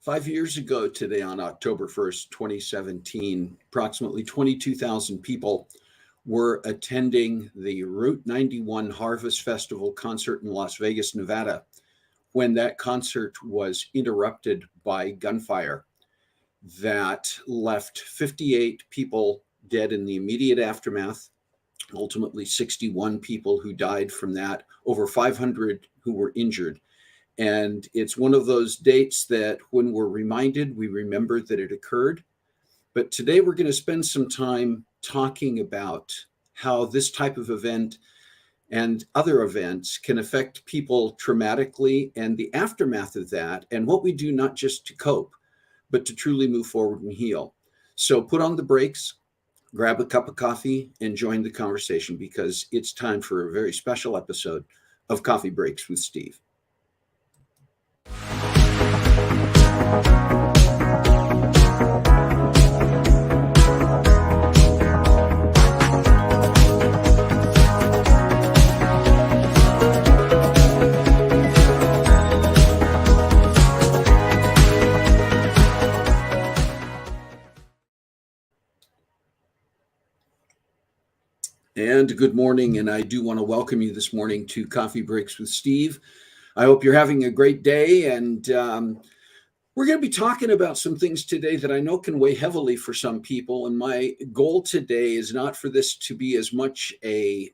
5 years ago today, on October 1st, 2017, approximately 22,000 people were attending the Route 91 Harvest Festival concert in Las Vegas, Nevada, when that concert was interrupted by gunfire that left 58 people dead in the immediate aftermath, ultimately 61 people who died from that, over 500 who were injured. And it's one of those dates that when we're reminded, we remember that it occurred. But today we're going to spend some time talking about how this type of event and other events can affect people traumatically and the aftermath of that, and what we do not just to cope, but to truly move forward and heal. So put on the brakes, grab a cup of coffee, and join the conversation, because it's time for a very special episode of Coffee Breaks with Steve. And good morning, and I do want to welcome you this morning to Coffee Breaks with Steve. I hope you're having a great day, and we're going to be talking about some things today that I know can weigh heavily for some people, and my goal today is not for this to be as much a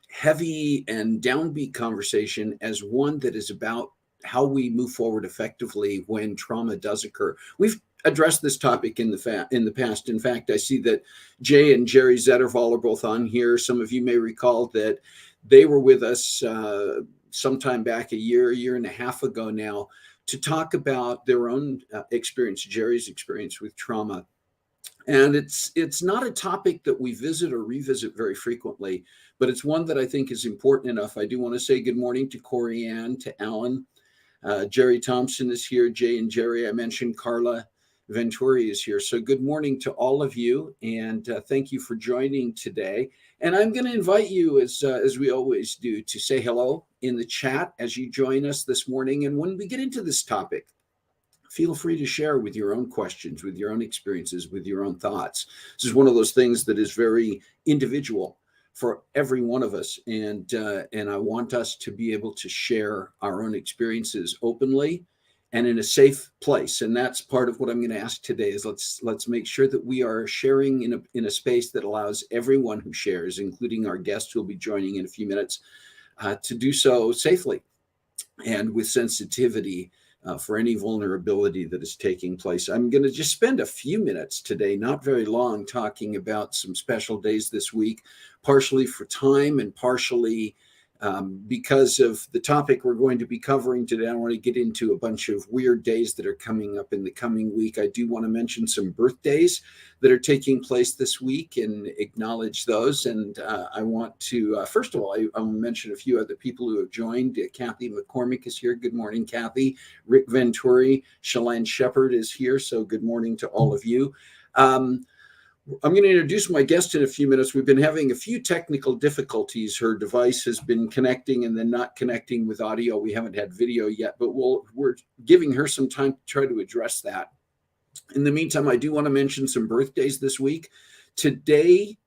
heavy and downbeat conversation as one that is about how we move forward effectively when trauma does occur. We've addressed this topic in the past. In fact, I see that Jay and Jerry Zetterval are both on here. Some of you may recall that they were with us sometime back a year and a half ago now, to talk about their own experience, Jerry's experience with trauma. And it's not a topic that we visit or revisit very frequently, but it's one that I think is important enough. I do want to say good morning to Corey Ann, to Alan. Jerry Thompson is here, Jay and Jerry. I mentioned Carla Venturi is here. So good morning to all of you, and thank you for joining today. And I'm going to invite you, as we always do, to say hello in the chat as you join us this morning. And when we get into this topic, feel free to share with your own questions, with your own experiences, with your own thoughts. This is one of those things that is very individual for every one of us. And I want us to be able to share our own experiences openly and in a safe place. And that's part of what I'm going to ask today, is let's make sure that we are sharing in a space that allows everyone who shares, including our guests who will be joining in a few minutes, to do so safely and with sensitivity for any vulnerability that is taking place. I'm going to just spend a few minutes today, not very long, talking about some special days this week, partially for time and partially because of the topic we're going to be covering today. I don't want to get into a bunch of weird days that are coming up in the coming week. I do want to mention some birthdays that are taking place this week and acknowledge those. And I want to, first of all, I want to mention a few other people who have joined. Kathy McCormick is here. Good morning, Kathy. Rick Venturi, Shalane Shepard is here. So good morning to all of you. I'm going to introduce my guest in a few minutes. We've been having a few technical difficulties. Her device has been connecting and then not connecting with audio. We haven't had video yet, but we're giving her some time to try to address that. In the meantime, I do want to mention some birthdays this week. Today,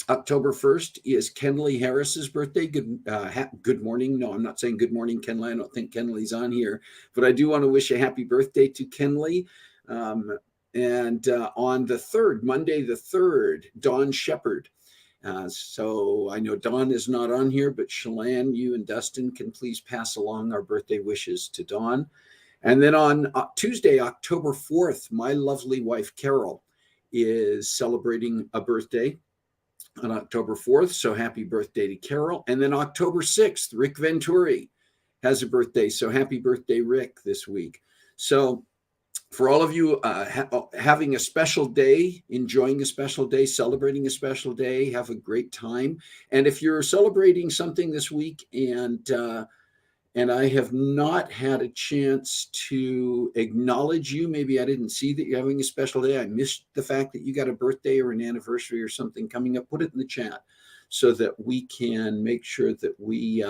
October 1st, is Kenley Harris's birthday. Good morning. No, I'm not saying good morning, Kenley. I don't think Kenley's on here, but I do want to wish a happy birthday to Kenley. And on the 3rd, Monday the 3rd, Dawn Shepard. So I know Dawn is not on here, but Shalane, you and Dustin can please pass along our birthday wishes to Dawn. And then on Tuesday, October 4th, my lovely wife, Carol, is celebrating a birthday on October 4th. So happy birthday to Carol. And then October 6th, Rick Venturi has a birthday. So happy birthday, Rick, this week. So for all of you having a special day, enjoying a special day, celebrating a special day, have a great time. And if you're celebrating something this week and I have not had a chance to acknowledge you, maybe I didn't see that you're having a special day, I missed the fact that you got a birthday or an anniversary or something coming up, put it in the chat so that we can make sure that we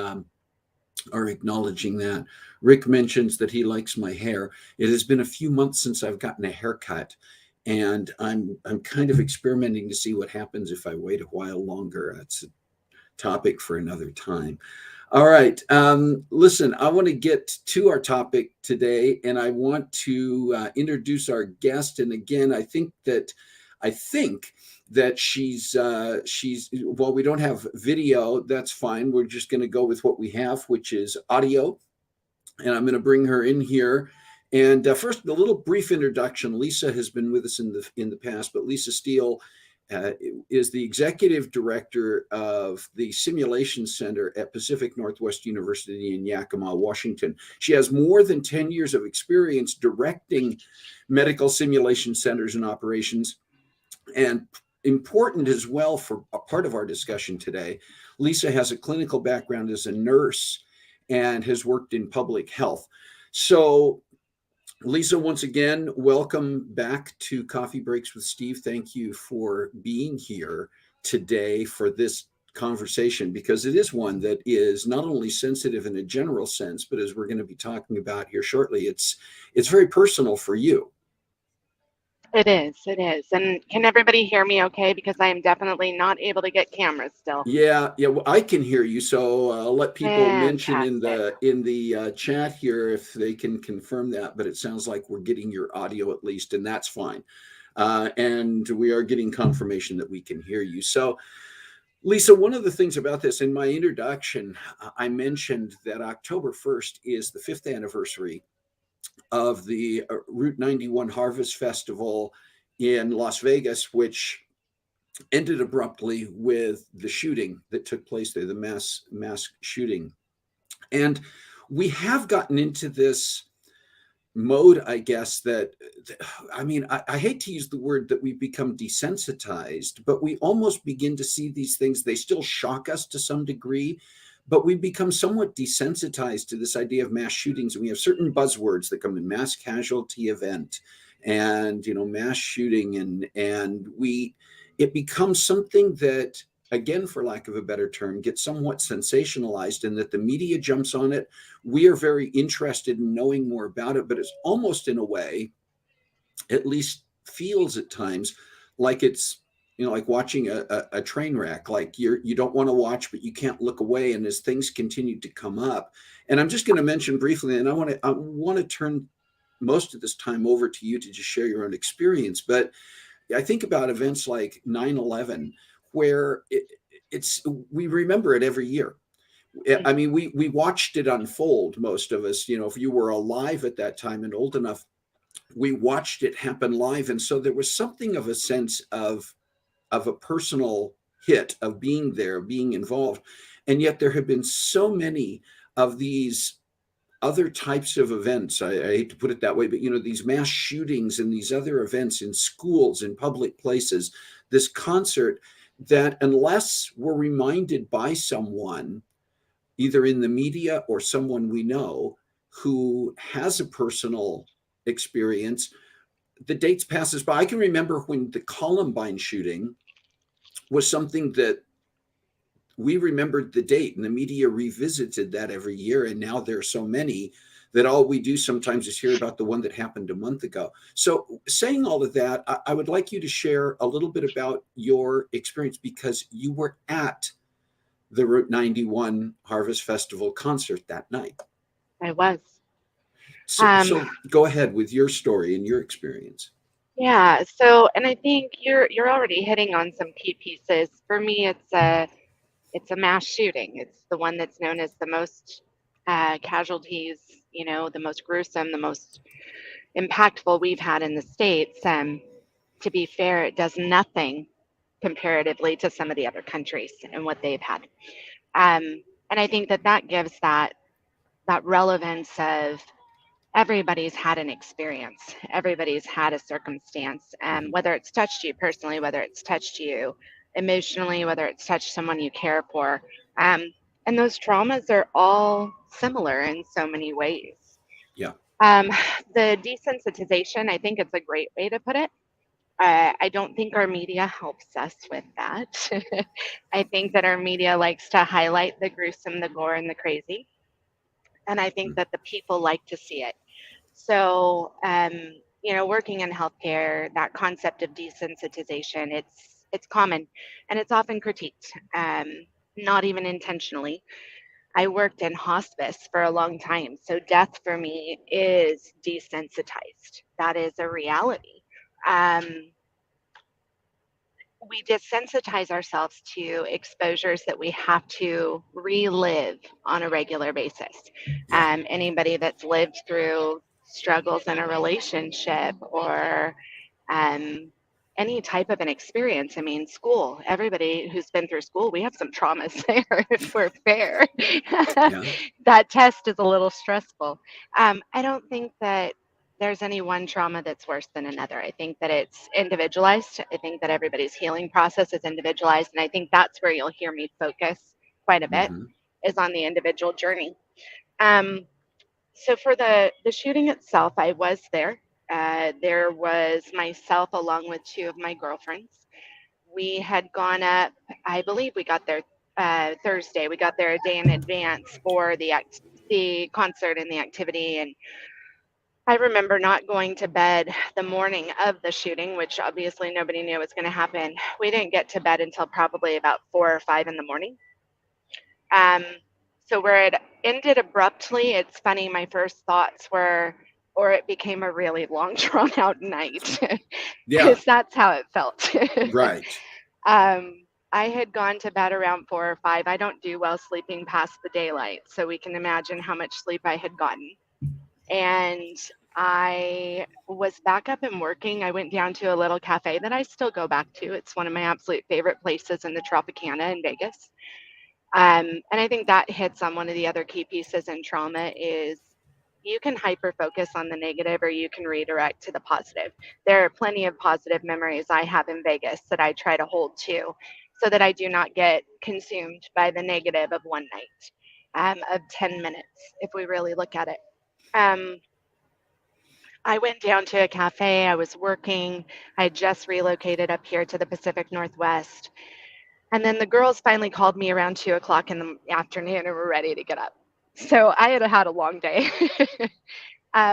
are acknowledging that. Rick mentions that he likes my hair. It has been a few months since I've gotten a haircut, and I'm kind of experimenting to see what happens if I wait a while longer. That's a topic for another time. All right. Listen, I want to get to our topic today, and I want to introduce our guest. And again, I think that she's well, we don't have video. That's fine. We're just going to go with what we have, which is audio. And I'm going to bring her in here. And first, a little brief introduction. Lisa has been with us in the past, but Lisa Steele uh, is the executive director of the Simulation Center at Pacific Northwest University in Yakima, Washington. She has more than 10 years of experience directing medical simulation centers and operations. And important as well for a part of our discussion today, Lisa has a clinical background as a nurse and has worked in public health. So Lisa, once again, welcome back to Coffee Breaks with Steve. Thank you for being here today for this conversation, because it is one that is not only sensitive in a general sense, but as we're going to be talking about here shortly, it's very personal for you. It is, it is. And can everybody hear me okay? Because I am definitely not able to get cameras still. Yeah. Well, I can hear you, so I'll let people mention in Fantastic. the chat here if they can confirm that. But it sounds like we're getting your audio at least, and that's fine. And we are getting confirmation that we can hear you. So, Lisa, one of the things about this in my introduction, I mentioned that October 1st is the fifth anniversary of the Route 91 Harvest Festival in Las Vegas, which ended abruptly with the shooting that took place there, the mass shooting. And we have gotten into this mode, I guess, that I mean, I hate to use the word that we've become desensitized, but we almost begin to see these things. They still shock us to some degree, but we've become somewhat desensitized to this idea of mass shootings. And we have certain buzzwords that come in: mass casualty event, and mass shooting, and we it becomes something that, again, for lack of a better term, gets somewhat sensationalized, and that the media jumps on it. We are very interested in knowing more about it, but it's almost, in a way, at least feels at times like it's like watching a train wreck. Like you don't want to watch, but you can't look away. And as things continue to come up, and I'm just going to mention briefly, and I want to turn most of this time over to you to just share your own experience. But I think about events like 9/11, where it's we remember it every year. I Mhm. mean, we watched it unfold. Most of us, if you were alive at that time and old enough, we watched it happen live, and so there was something of a sense of a personal hit of being there, being involved, and yet there have been so many of these other types of events. I hate to put it that way, but these mass shootings and these other events in schools, in public places, this concert, that unless we're reminded by someone, either in the media or someone we know who has a personal experience, the dates passes by. I can remember when the Columbine shooting was something that we remembered the date, and the media revisited that every year. And now there are so many that all we do sometimes is hear about the one that happened a month ago. So, saying all of that, I would like you to share a little bit about your experience, because you were at the Route 91 Harvest Festival concert that night. I was. So, Um, so go ahead with your story and your experience. yeah, so and I think you're already hitting on some key pieces. For me, it's a mass shooting. It's the one that's known as the most casualties, the most gruesome, the most impactful we've had in the States. To be fair, it does nothing comparatively to some of the other countries and what they've had. And I think that gives that relevance of everybody's had an experience, everybody's had a circumstance, and Mhm. whether it's touched you personally, whether it's touched you emotionally, whether it's touched someone you care for. Um, and those traumas are all similar in so many ways. Yeah. Um, the desensitization, I think it's a great way to put it. I don't think our media helps us with that. I think that our media likes to highlight the gruesome, the gore, and the crazy. And I think that the people like to see it. So, working in healthcare, that concept of desensitization, it's common and it's often critiqued, not even intentionally. I worked in hospice for a long time, so death for me is desensitized. That is a reality. Um, we desensitize ourselves to exposures that we have to relive on a regular basis. Yeah. Anybody that's lived through struggles in a relationship or um, any type of an experience. I mean, school, everybody who's been through school, we have some traumas there if we're fair. Yeah. That test is a little stressful. I don't think that there's any one trauma that's worse than another. I think that it's individualized. I think that everybody's healing process is individualized. And I think that's where you'll hear me focus quite a bit Hmm. is on the individual journey. Um, so for the shooting itself, I was there. There was myself along with two of my girlfriends. We had gone up, I believe we got there Thursday. We got there a day in advance for the concert and the activity. And I remember not going to bed the morning of the shooting, which obviously nobody knew was going to happen. We didn't get to bed until probably about 4 or 5 in the morning. Um, so where it ended abruptly, it's funny, my first thoughts were, or it became a really long, drawn out night, Yeah. because that's how it felt. Right. I had gone to bed around 4 or 5. I don't do well sleeping past the daylight, so we can imagine how much sleep I had gotten. And I was back up and working. I went down to a little cafe that I still go back to. It's one of my absolute favorite places in the Tropicana in Vegas. And I think that hits on one of the other key pieces in trauma is you can hyper focus on the negative or you can redirect to the positive. There are plenty of positive memories I have in Vegas that I try to hold to so that I do not get consumed by the negative of one night, of 10 minutes, if we really look at it. Um, I went down to a cafe. I was working. I had just relocated up here to the Pacific Northwest. And then the girls finally called me around 2 o'clock in the afternoon and were ready to get up. So I had had a long day.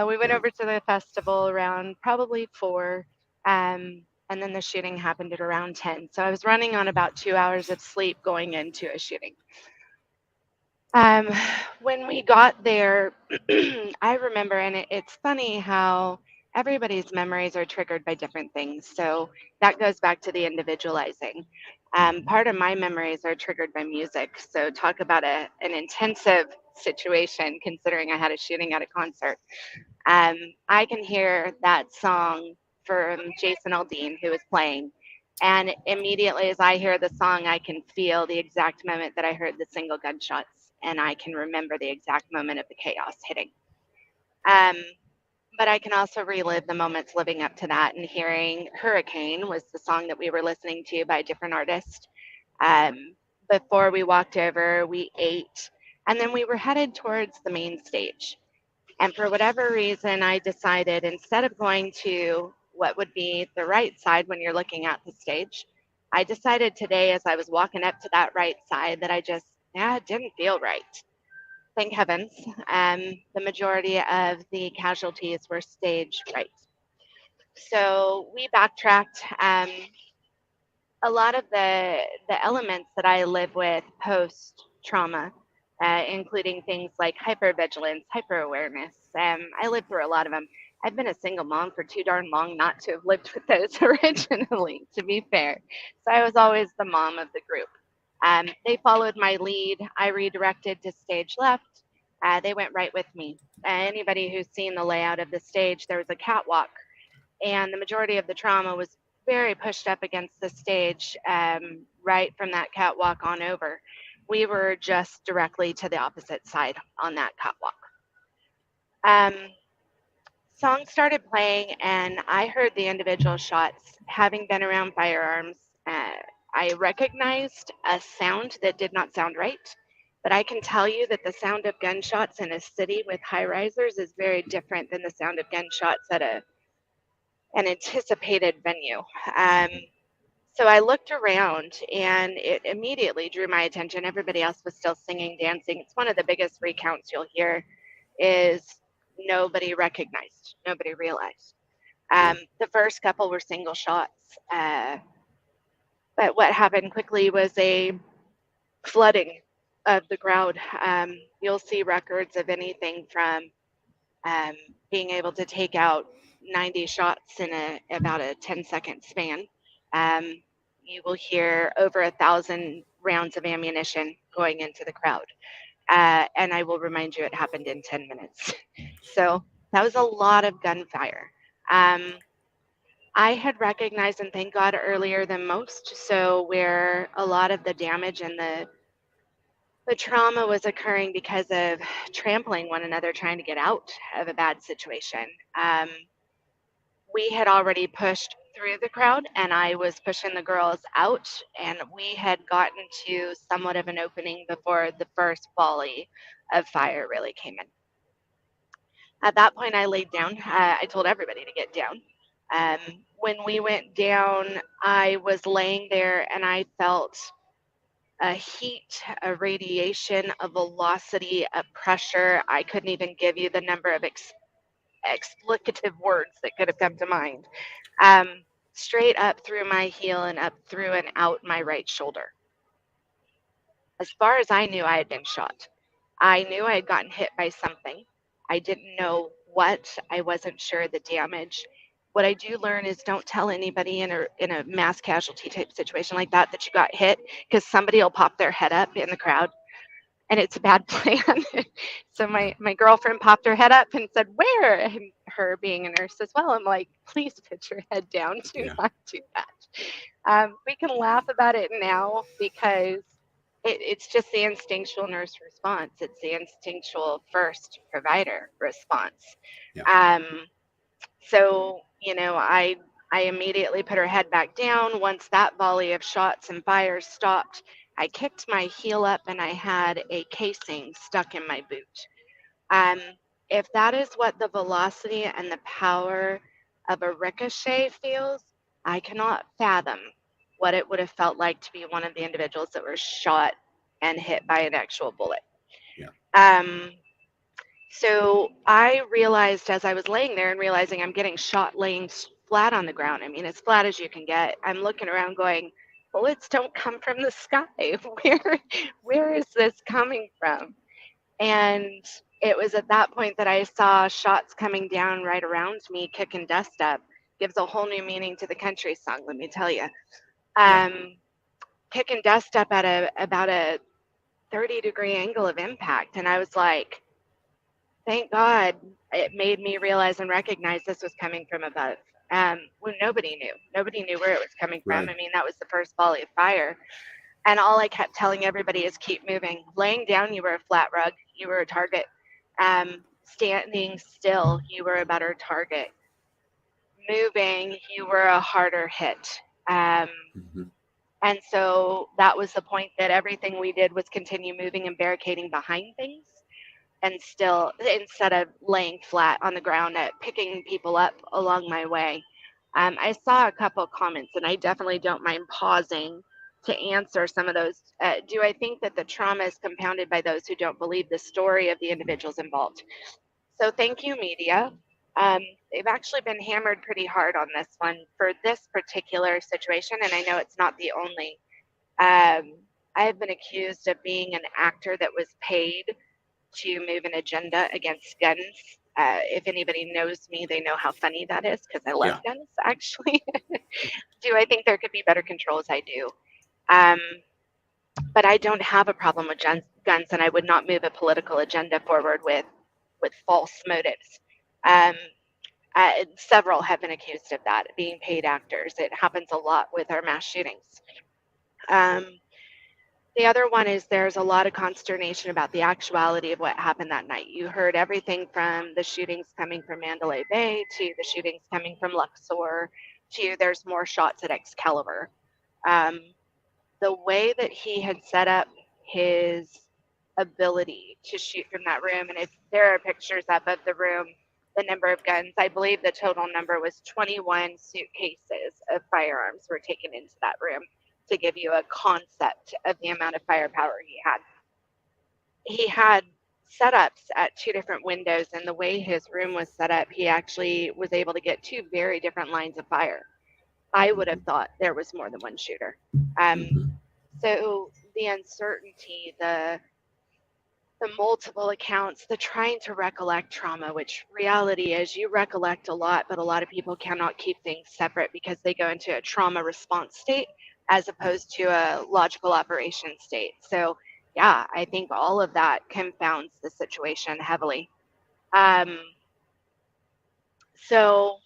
We went Yeah. over to the festival around probably 4. And then the shooting happened at around 10. So I was running on about 2 hours of sleep going into a shooting. Um, when we got there, I remember, and it's funny how everybody's memories are triggered by different things. So that goes back to the individualizing. Hmm. Part of my memories are triggered by music. So talk about an intensive situation, considering I had a shooting at a concert. Um, I can hear that song from Jason Aldean, who was playing. And immediately as I hear the song, I can feel the exact moment that I heard the single gunshots, and I can remember the exact moment of the chaos hitting. Um, but I can also relive the moments living up to that and hearing Hurricane was the song that we were listening to by a different artist. Um, Before we walked over, we ate, and then we were headed towards the main stage. And for whatever reason, I decided instead of going to what would be the right side when you're looking at the stage, I decided today as I was walking up to that right side that it didn't feel right. Thank heavens. The majority of the casualties were stage right. So we backtracked. A lot of the elements that I live with post trauma, including things like hypervigilance, hyper awareness. I lived through a lot of them. I've been a single mom for too darn long not to have lived with those originally, to be fair. So I was always the mom of the group. They followed my lead. I redirected to stage left. They went right with me. Anybody who's seen the layout of the stage, there was a catwalk, and the majority of the trauma was very pushed up against the stage, right from that catwalk on over. We were just directly to the opposite side on that catwalk. Um, Songs started playing, and I heard the individual shots. Having been around firearms, I recognized a sound that did not sound right. But I can tell you that the sound of gunshots in a city with high risers is very different than the sound of gunshots at an anticipated venue. Um, so I looked around and it immediately drew my attention. Everybody else was still singing, dancing. It's one of the biggest recounts you'll hear. is nobody recognized, nobody realized. Yeah. The first couple were single shots, but what happened quickly was a flooding of the crowd. You'll see records of anything from um, being able to take out 90 shots in about a 10-second span. Um, you will hear over 1,000 rounds of ammunition going into the crowd. And I will remind you, it happened in 10 minutes. So that was a lot of gunfire. Um, I had recognized, and thank God, earlier than most. So where a lot of the damage and the trauma was occurring because of trampling one another, trying to get out of a bad situation. We had already pushed through the crowd, and I was pushing the girls out, and we had gotten to somewhat of an opening before the first volley of fire really came in. At that point, I laid down. I told everybody to get down. When we went down, I was laying there and I felt a heat, a radiation, a velocity, a pressure. I couldn't even give you the number of explicative words that could have come to mind. Um, Straight up through my heel and up through and out my right shoulder. As far as I knew, I had been shot. I knew I had gotten hit by something. I didn't know what. I wasn't sure the damage. What I do learn is don't tell anybody in a mass casualty type situation like that that you got hit, because somebody will pop their head up in the crowd and it's a bad plan. So my girlfriend popped her head up and said, "Where?" And her being a nurse as well, I'm like, "Please put your head down. Do Yeah. not do that." We can laugh about it now because it's just the instinctual nurse response. It's the instinctual first provider response. Yeah. So, I immediately put her head back down. Once that volley of shots and fires stopped, I kicked my heel up and I had a casing stuck in my boot. Um, if that is what the velocity and the power of a ricochet feels, I cannot fathom what it would have felt like to be one of the individuals that were shot and hit by an actual bullet. Yeah. So I realized as I was laying there and realizing I'm getting shot laying flat on the ground. I mean, as flat as you can get. I'm looking around going, bullets don't come from the sky. Where is this coming from? And it was at that point that I saw shots coming down right around me, kicking dust up. Gives a whole new meaning to the country song, let me tell you. Yeah. Kicking dust up at about a 30-degree angle of impact. And I was like, thank God. It made me realize and recognize this was coming from above. When nobody knew where it was coming from. Right. I mean, that was the first volley of fire. And all I kept telling everybody is keep moving. Laying down, you were a flat rug. You were a target. Standing still, you were a better target. Moving, you were a harder hit. Mhm. And so that was the point that everything we did was continue moving and barricading behind things. And still, instead of laying flat on the ground, picking people up along my way. I saw a couple comments, and I definitely don't mind pausing to answer some of those. Do I think that the trauma is compounded by those who don't believe the story of the individuals involved? So thank you, media. They've actually been hammered pretty hard on this one for this particular situation, and I know it's not the only. I have been accused of being an actor that was paid to move an agenda against guns. If anybody knows me, they know how funny that is because I love Yeah. guns, actually. Do I think there could be better controls? I do. Um, but I don't have a problem with guns, and I would not move a political agenda forward with false motives. Um, Several have been accused of that, being paid actors. It happens a lot with our mass shootings. Um, The other one is there's a lot of consternation about the actuality of what happened that night. You heard everything from the shootings coming from Mandalay Bay to the shootings coming from Luxor to there's more shots at Excalibur. Um, the way that he had set up his ability to shoot from that room, and if there are pictures up of the room, the number of guns, I believe the total number was 21 suitcases of firearms were taken into that room to give you a concept of the amount of firepower he had. He had setups at two different windows, and the way his room was set up, he actually was able to get two very different lines of fire. I would have thought there was more than one shooter. Mm-hmm. So the uncertainty, the multiple accounts, the trying to recollect trauma, which reality is you recollect a lot, but a lot of people cannot keep things separate because they go into a trauma response state as opposed to a logical operation state. So yeah, I think all of that confounds the situation heavily. So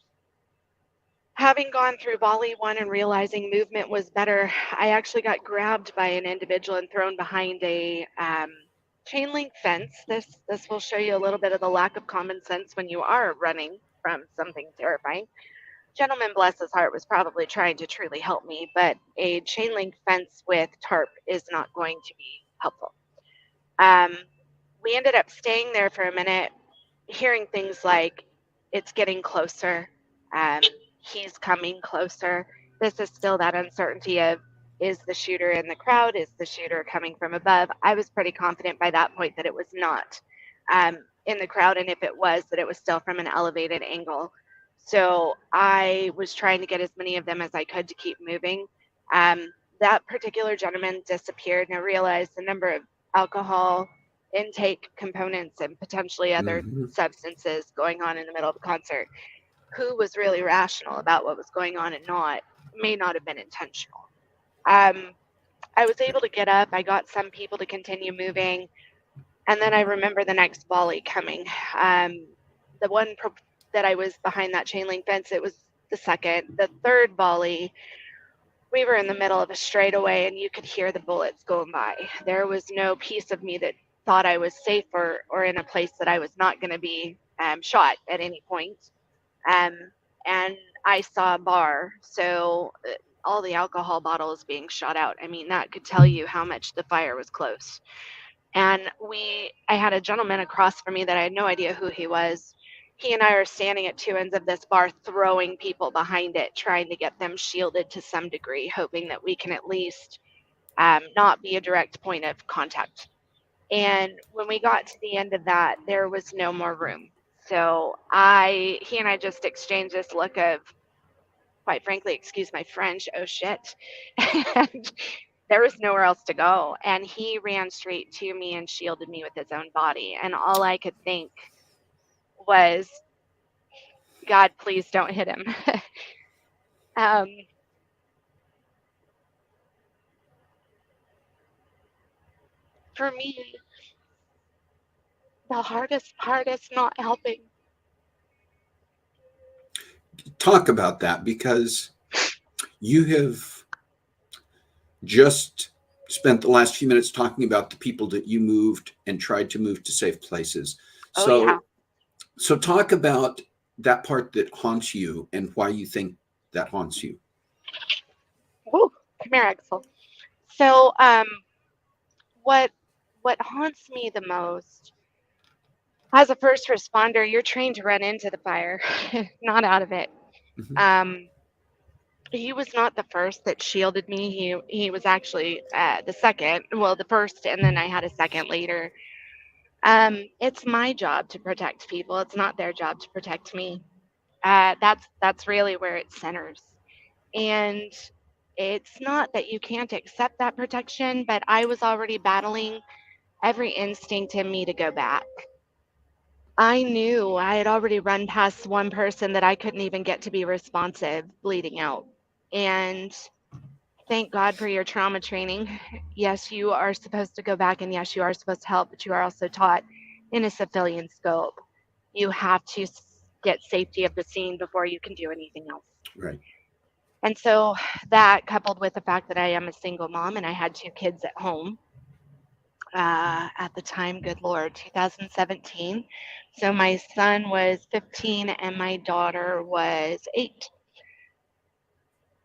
having gone through volley one and realizing movement was better, I actually got grabbed by an individual and thrown behind a chain link fence. This will show you a little bit of the lack of common sense when you are running from something terrifying. Gentleman, bless his heart, was probably trying to truly help me, but a chain link fence with tarp is not going to be helpful. We ended up staying there for a minute, hearing things like, it's getting closer, he's coming closer. This is still that uncertainty of, is the shooter in the crowd? Is the shooter coming from above? I was pretty confident by that point that it was not in the crowd, and if it was, that it was still from an elevated angle. So I was trying to get as many of them as I could to keep moving. That particular gentleman disappeared, and I realized the number of alcohol intake components and potentially other Mm-hmm. substances going on in the middle of a concert. Who was really rational about what was going on and not may not have been intentional. I was able to get up. I got some people to continue moving, and then I remember the next volley coming. The one that I was behind that chain link fence, it was the second. The third volley, we were in the middle of a straightaway, and you could hear the bullets going by. There was no piece of me that thought I was safe or in a place that I was not going to be shot at any point. And I saw a bar, so all the alcohol bottles being shot out. I mean, that could tell you how much the fire was close. And I had a gentleman across from me that I had no idea who he was. He and I are standing at two ends of this bar, throwing people behind it, trying to get them shielded to some degree, hoping that we can at least not be a direct point of contact. And when we got to the end of that, there was no more room. So he and I just exchanged this look of, quite frankly, excuse my French, oh shit. And there was nowhere else to go. And he ran straight to me and shielded me with his own body. And all I could think was, God, please don't hit him. For me, the hardest part is not helping. Talk about that, because you have just spent the last few minutes talking about the people that you moved and tried to move to safe places. So talk about that part that haunts you and why you think that haunts you. Woo, come here, Axel. So what haunts me the most, as a first responder, you're trained to run into the fire, not out of it. Mm-hmm. He was not the first that shielded me. He was actually the second. Well, the first, and then I had a second later. It's my job to protect people. It's not their job to protect me. That's really where it centers. And it's not that you can't accept that protection, but I was already battling every instinct in me to go back. I knew I had already run past one person that I couldn't even get to be responsive, bleeding out. And thank God for your trauma training. Yes, you are supposed to go back, and yes, you are supposed to help, but you are also taught in a civilian scope. You have to get safety of the scene before you can do anything else. Right. And so that, coupled with the fact that I am a single mom and I had two kids at home at the time, good Lord, 2017. So my son was 15 and my daughter was 8.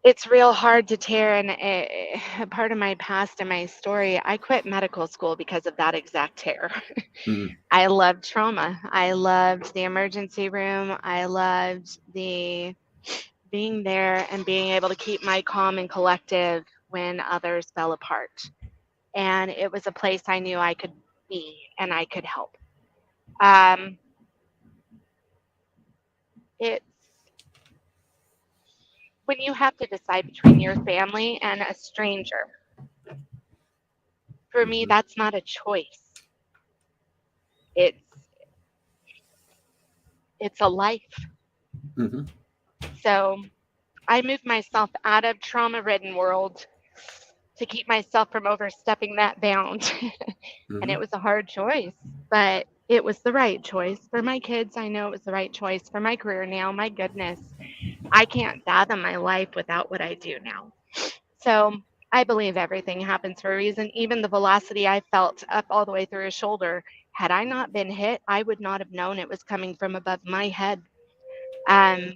It's real hard to tear, and a part of my past and my story, I quit medical school because of that exact tear. Mm. I loved trauma. I loved the emergency room. I loved the being there and being able to keep my calm and collective when others fell apart. And it was a place I knew I could be and I could help. Um, it's when you have to decide between your family and a stranger. For me, Hmm. that's not a choice. It's it's a life. Hmm. So I moved myself out of trauma-ridden world to keep myself from overstepping that bound. And it Hmm. was a hard choice, but it was the right choice. For my kids, I know it was the right choice. For my career now, my goodness, I can't fathom my life without what I do now. So I believe everything happens for a reason. Even the velocity I felt up all the way through his shoulder, had I not been hit, I would not have known it was coming from above my head. Um,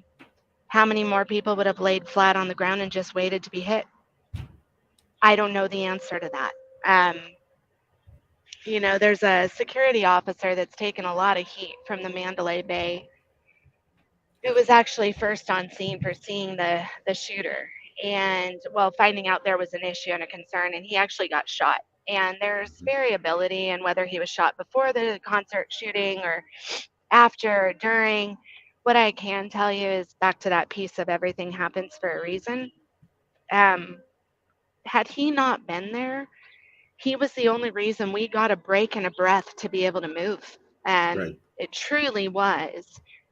how many more people would have laid flat on the ground and just waited to be hit? I don't know the answer to that. Um, there's a security officer that's taken a lot of heat from the Mandalay Bay. It was actually first on scene for seeing the shooter and, well, finding out there was an issue and a concern, and he actually got shot. And there's variability in whether he was shot before the concert shooting or after or during. What I can tell you is back to that piece of everything happens for a reason. Um, had he not been there, he was the only reason we got a break and a breath to be able to move. And Right. it truly was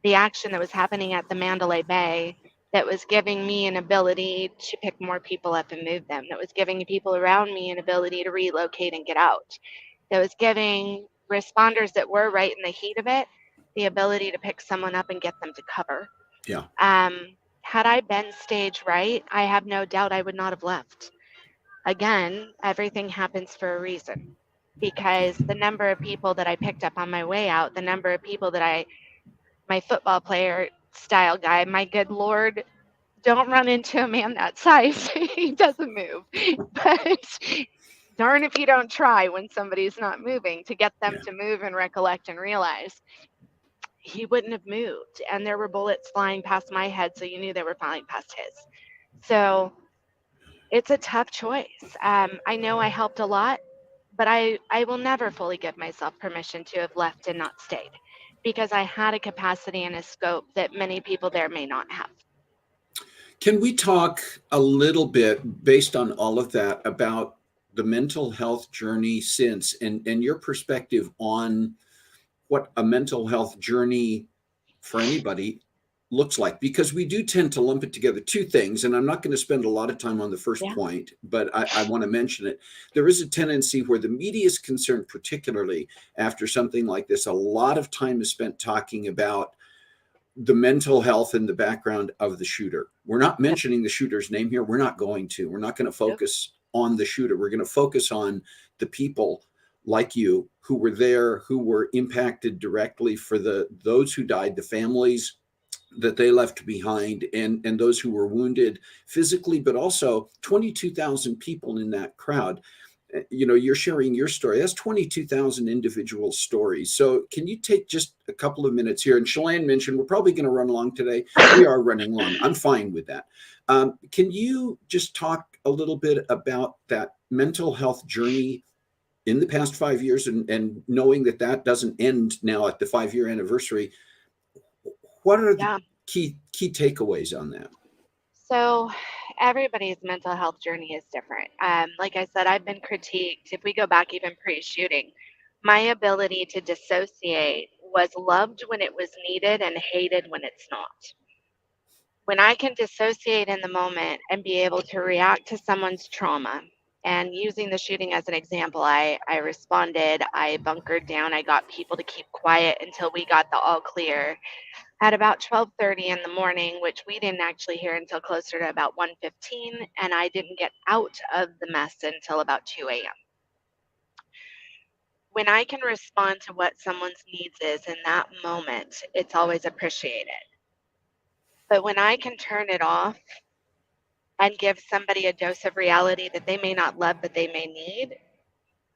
the action that was happening at the Mandalay Bay that was giving me an ability to pick more people up and move them, that was giving people around me an ability to relocate and get out, that was giving responders that were right in the heat of it the ability to pick someone up and get them to cover. Yeah. Had I been stage right, I have no doubt I would not have left. Again, everything happens for a reason because the number of people that I picked up on my way out, the number of people that my football player style guy, my good Lord, don't run into a man that size. He doesn't move. But darn if you don't try when somebody's not moving to get them Yeah. to move and recollect and realize he wouldn't have moved. And there were bullets flying past my head, so you knew they were flying past his. So it's a tough choice. I know I helped a lot, but I will never fully give myself permission to have left and not stayed because I had a capacity and a scope that many people there may not have. Can we talk a little bit based on all of that about the mental health journey since and your perspective on what a mental health journey for anybody looks like? Because we do tend to lump it together, two things, and I'm not going to spend a lot of time on the first Yeah. point, but I want to mention it. There is a tendency where the media is concerned, particularly after something like this. A lot of time is spent talking about the mental health and the background of the shooter. We're not Yep. mentioning the shooter's name here. We're not going to. We're not going to Nope. focus on the shooter. We're going to focus on the people like you who were there, who were impacted directly, for those who died, the families that they left behind, and those who were wounded physically, but also 22,000 people in that crowd. You're sharing your story. That's 22,000 individual stories. So can you take just a couple of minutes here? And Shalane mentioned we're probably going to run long today. We are running long. I'm fine with that. Can you just talk a little bit about that mental health journey in the past 5 years, and knowing that that doesn't end now at the 5-year anniversary? What are the Yeah. key takeaways on that? So everybody's mental health journey is different. Like I said, I've been critiqued. If we go back even pre-shooting, my ability to dissociate was loved when it was needed and hated when it's not. When I can dissociate in the moment and be able to react to someone's trauma, and using the shooting as an example, I responded, I bunkered down, I got people to keep quiet until we got the all clear at about 12:30 in the morning, which we didn't actually hear until closer to about 1:15, and I didn't get out of the mess until about 2 a.m. When I can respond to what someone's needs is in that moment, it's always appreciated. But when I can turn it off and give somebody a dose of reality that they may not love but they may need,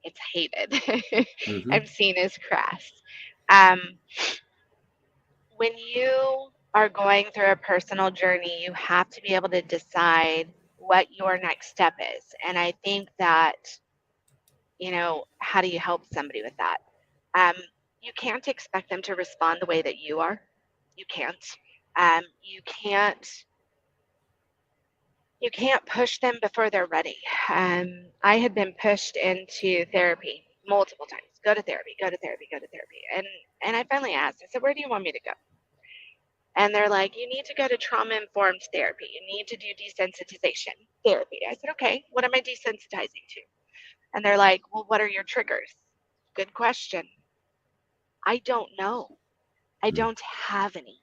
it's hated. Hmm. I'm seen as crass. Um, when you are going through a personal journey, you have to be able to decide what your next step is. And I think that, how do you help somebody with that? Um, you can't expect them to respond the way that you are. You can't. You can't push them before they're ready. I had been pushed into therapy multiple times. Go to therapy, go to therapy, go to therapy. And I finally asked, I said, where do you want me to go? And they're like, you need to go to trauma-informed therapy. You need to do desensitization therapy. I said, okay, what am I desensitizing to? And they're like, well, what are your triggers? Good question. I don't know. I don't have any.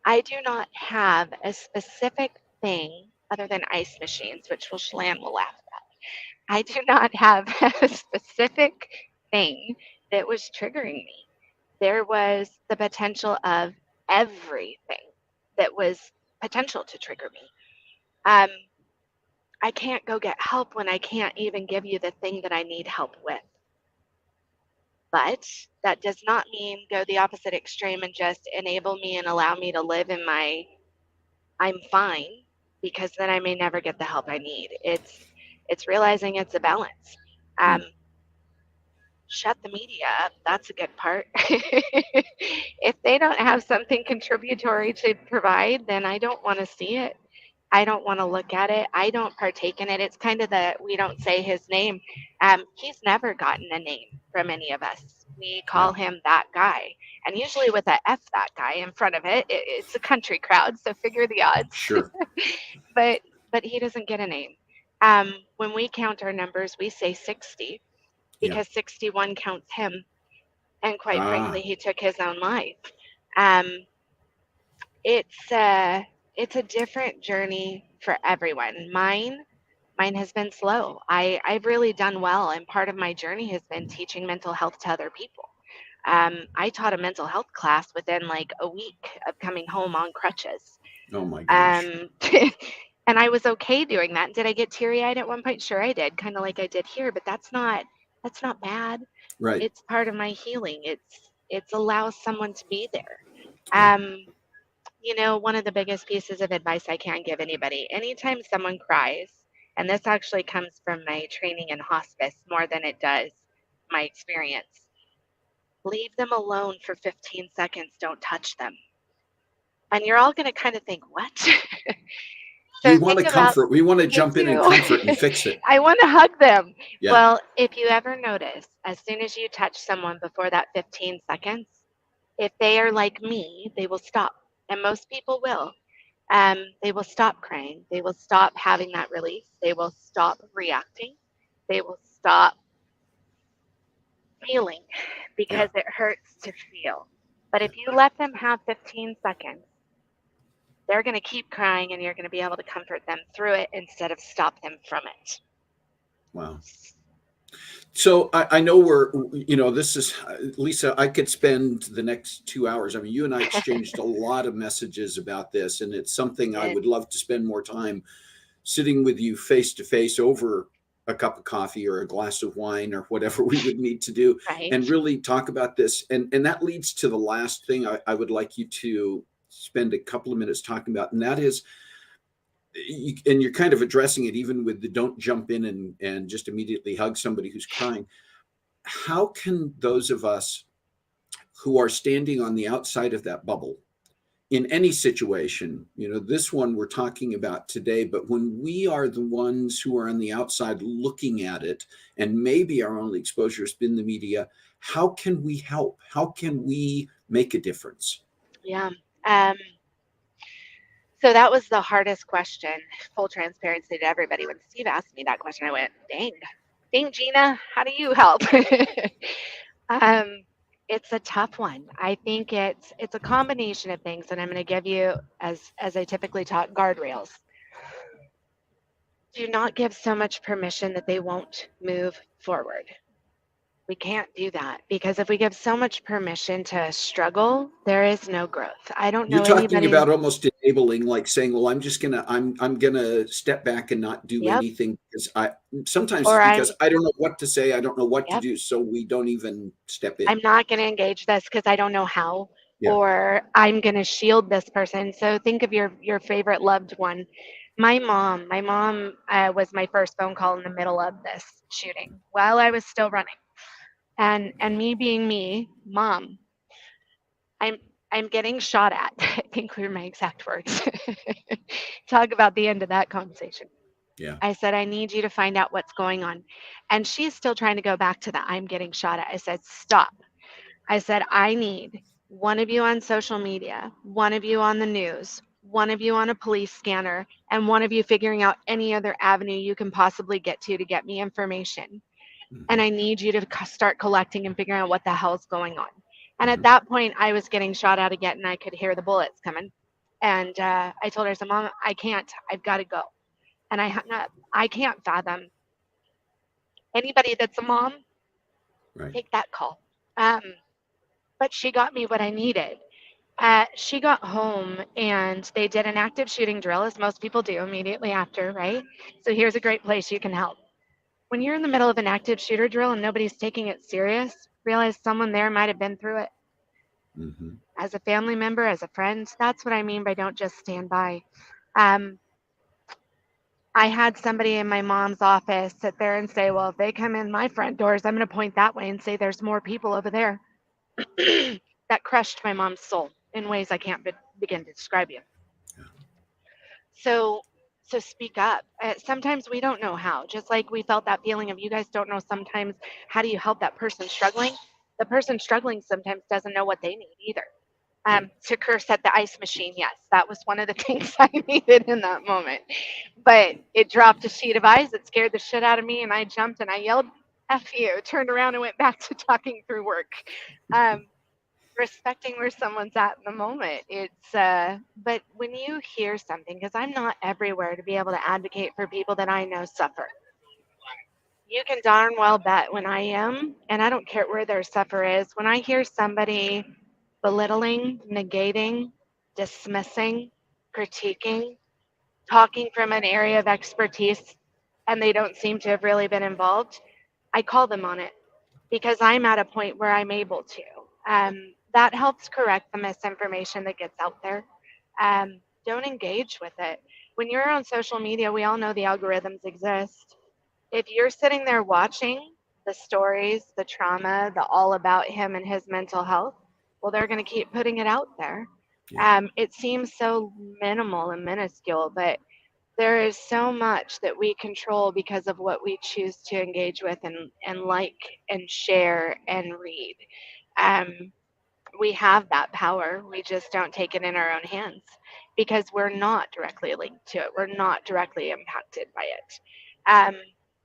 I do not have a specific thing other than ice machines, which Shalane will laugh at. I do not have a specific thing that was triggering me. There was the potential of everything that was potential to trigger me. I can't go get help when I can't even give you the thing that I need help with. But that does not mean go the opposite extreme and just enable me and allow me to live in my I'm fine, because then I may never get the help I need. It's realizing it's a balance. Shut the media up. That's a good part. If they don't have something contributory to provide, then I don't want to see it. I don't want to look at it. I don't partake in it. It's kind of we don't say his name. He's never gotten a name from any of us. We call him that guy. And usually with a F that guy in front of it, it's a country crowd, so figure the odds. Sure. but he doesn't get a name. When we count our numbers, we say 60 because 61 counts him. And quite frankly, he took his own life. It's a different journey for everyone. Mine has been slow. I've really done well, and part of my journey has been teaching mental health to other people. I taught a mental health class within like a week of coming home on crutches. Oh my gosh. And I was okay doing that. Did I get teary-eyed at one point? Sure I did, kind of like I did here, but that's not bad. Right. It's part of my healing. It's allows someone to be there. One of the biggest pieces of advice I can give anybody, anytime someone cries, and this actually comes from my training in hospice more than it does my experience, leave them alone for 15 seconds. Don't touch them. And you're all going to kind of think, what? We want to comfort. We want to jump in and comfort and fix it. I want to hug them. Yeah. Well, if you ever notice, as soon as you touch someone before that 15 seconds, if they are like me, they will stop. And most people will. They will stop crying. They will stop having that release. They will stop reacting. They will stop feeling because it hurts to feel. But if you let them have 15 seconds, they're going to keep crying, and you're going to be able to comfort them through it instead of stop them from it. Wow. So I know this is, Lisa, I could spend the next 2 hours. I mean, you and I exchanged a lot of messages about this, and it's something I would love to spend more time sitting with you face to face over a cup of coffee or a glass of wine or whatever we would need to do, and really talk about this. And that leads to the last thing I would like you to spend a couple of minutes talking about, and that is, and you're kind of addressing it even with the don't jump in and just immediately hug somebody who's crying. How can those of us who are standing on the outside of that bubble in any situation, this one we're talking about today, but when we are the ones who are on the outside looking at it, and maybe our only exposure has been the media, how can we help? How can we make a difference? Yeah. So that was the hardest question, full transparency to everybody. When Steve asked me that question, I went, dang, Gina, how do you help? It's a tough one. I think it's a combination of things, and I'm going to give you, as I typically talk, guardrails. Do not give so much permission that they won't move forward. We can't do that, because if we give so much permission to struggle, there is no growth. I don't know. You're talking about almost enabling, like saying, well, I'm gonna step back and not do anything because I don't know what to say, I don't know what to do, so we don't even step in. I'm not going to engage this because I don't know how, or I'm going to shield this person. So think of your favorite loved one. My mom was my first phone call in the middle of this shooting while I was still running. And me being me, mom, I'm I'm getting shot at. I think were my exact words. Talk about the end of that conversation. Yeah. I said, I need you to find out what's going on. And she's still trying to go back to the I'm getting shot at. I said, stop. I said, I need one of you on social media, one of you on the news, one of you on a police scanner, and one of you figuring out any other avenue you can possibly get to get me information. And Mhm. I need you to start collecting and figuring out what the hell's going on. And at Mhm. that point, I was getting shot at again, and I could hear the bullets coming. And I told her, I said, Mom, I can't. I've got to go. And I hung up. I can't fathom anybody that's a mom Right. take that call. Um, but she got me what I needed. She got home and they did an active shooting drill, as most people do immediately after, right? So here's a great place you can help. When you're in the middle of an active shooter drill and nobody's taking it serious, realize someone there might have been through it. Mhm. As a family member, as a friend, that's what I mean by don't just stand by. Um, I had somebody in my mom's office sit there and say, well, if they come in my front doors, I'm going to point that way and say there's more people over there. That crushed my mom's soul in ways I can't begin to describe you. Yeah. So, so speak up. Sometimes we don't know how. Just like we felt that feeling of you guys don't know sometimes how do you help that person struggling? The person struggling sometimes doesn't know what they need either. Right. To curse at the ice machine, yes, that was one of the things I needed in that moment. But it dropped a sheet of ice. It scared the shit out of me, and I jumped and I yelled, "F you!" Turned around and went back to talking through work. Um, Respecting where someone's at in the moment. But when you hear something, because I'm not everywhere to be able to advocate for people that I know suffer. You can darn well bet when I am, and I don't care where their suffer is, when I hear somebody belittling, negating, dismissing, critiquing, talking from an area of expertise, and they don't seem to have really been involved, I call them on it because I'm at a point where I'm able to. That helps correct the misinformation that gets out there. Don't engage with it. When you're on social media, we all know the algorithms exist. If you're sitting there watching the stories, the trauma, the all about him and his mental health, well, they're going to keep putting it out there. Yeah. It seems so minimal and minuscule, but there is so much that we control because of what we choose to engage with and like and share and read. Um, we have that power. We just don't take it in our own hands because we're not directly linked to it. We're not directly impacted by it. Um,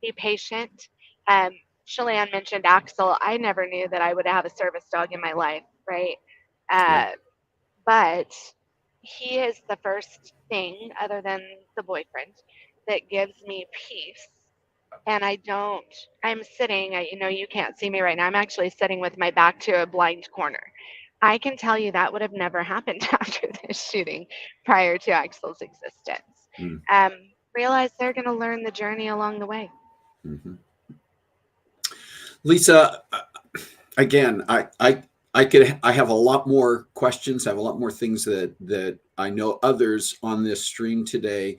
be patient. Um, Shalane mentioned Axel. I never knew that I would have a service dog in my life, right? Yeah. Uh, but he is the first thing, other than the boyfriend, that gives me peace. And I'm sitting, you can't see me right now. I'm actually sitting with my back to a blind corner. I can tell you that would have never happened after this shooting prior to Axel's existence. Mm. Um, Realize they're going to learn the journey along the way. Mhm. Lisa, again, I have a lot more questions. I have a lot more things that I know others on this stream today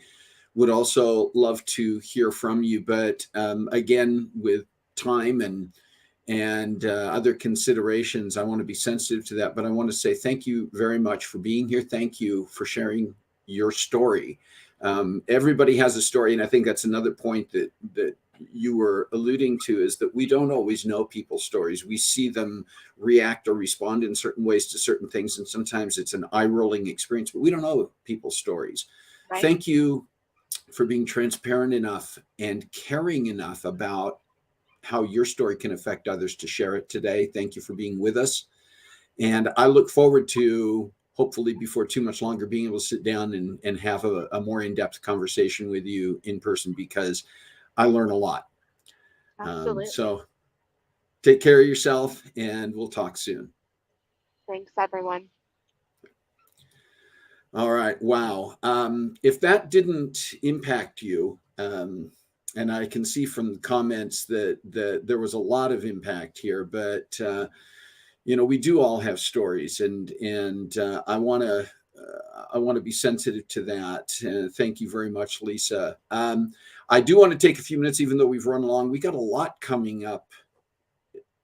would also love to hear from you. But again, with time and other considerations, I want to be sensitive to that. But I want to say thank you very much for being here. Thank you for sharing your story. Everybody has a story, and I think that's another point that you were alluding to, is that we don't always know people's stories. We see them react or respond in certain ways to certain things, and sometimes it's an eye-rolling experience, but we don't know people's stories. Right? Thank you for being transparent enough and caring enough about how your story can affect others to share it today. Thank you for being with us. And I look forward to, hopefully before too much longer, being able to sit down and have a more in-depth conversation with you in person, because I learn a lot. Absolutely. So take care of yourself, and we'll talk soon. Thanks, everyone. All right. Wow. If that didn't impact you, and I can see from the comments that there was a lot of impact here, but we do all have stories, and I want to be sensitive to that. Thank you very much, Lisa. I do want to take a few minutes, even though we've run long. We got a lot coming up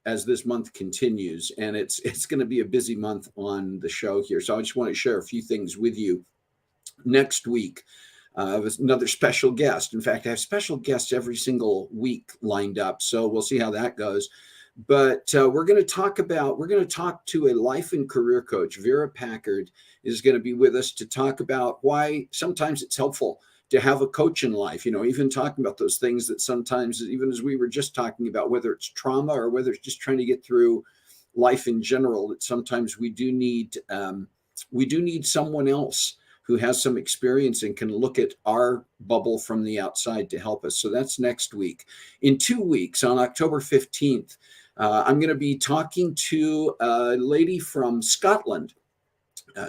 as this month continues, and it's going to be a busy month on the show here. So I just want to share a few things with you. Next week, another special guest. In fact, I have special guests every single week lined up, so we'll see how that goes. But we're going to talk to a life and career coach. Vera Packard is going to be with us to talk about why sometimes it's helpful to have a coach in life, even talking about those things that sometimes, even as we were just talking about, whether it's trauma or whether it's just trying to get through life in general, that sometimes we do need someone else who has some experience and can look at our bubble from the outside to help us. So that's next week. In 2 weeks, on October 15th, I'm going to be talking to a lady from Scotland.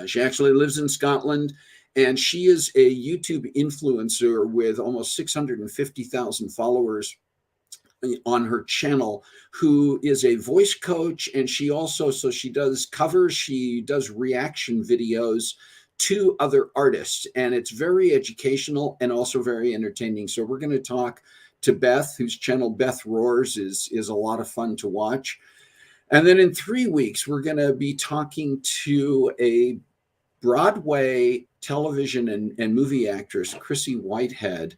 She actually lives in Scotland, and she is a YouTube influencer with almost 650,000 followers on her channel, who is a voice coach. And she does covers, she does reaction videos to other artists, and it's very educational and also very entertaining. So we're going to talk to Beth, whose channel Beth Roars is a lot of fun to watch. And then in 3 weeks, we're going to be talking to a Broadway television and movie actress, Chrissy Whitehead,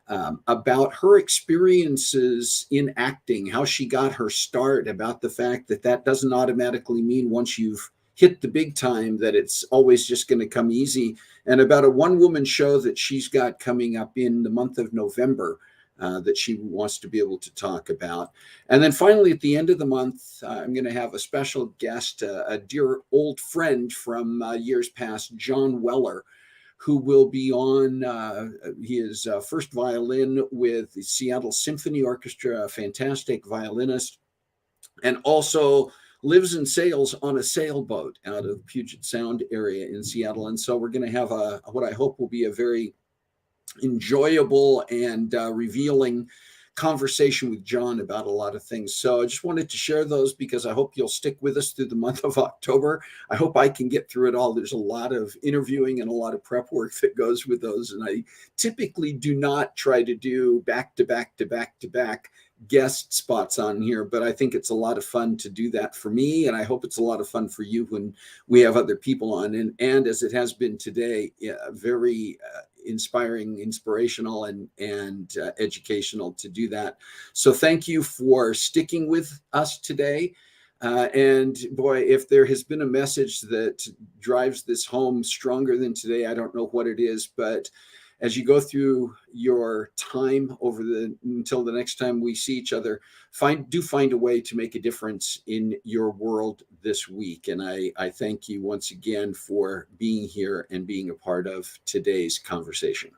about her experiences in acting, how she got her start, about the fact that doesn't automatically mean once you've hit the big time that it's always just going to come easy, and about a one-woman show that she's got coming up in the month of November that she wants to be able to talk about. And then finally, at the end of the month, I'm going to have a special guest, a dear old friend from years past, John Weller, who will be on. He is first violin with the Seattle Symphony Orchestra, a fantastic violinist, and also lives and sails on a sailboat out of Puget Sound area in Seattle. And so we're going to have what I hope will be a very enjoyable and revealing conversation with John about a lot of things. So I just wanted to share those because I hope you'll stick with us through the month of October. I hope I can get through it all. There's a lot of interviewing and a lot of prep work that goes with those. And I typically do not try to do back to back guest spots on here, but I think it's a lot of fun to do that for me. And I hope it's a lot of fun for you when we have other people on. And as it has been today, very inspiring, inspirational, and educational to do that. So thank you for sticking with us today. And boy, if there has been a message that drives this home stronger than today, I don't know what it is, but as you go through your time until the next time we see each other, find a way to make a difference in your world this week. And I thank you once again for being here and being a part of today's conversation.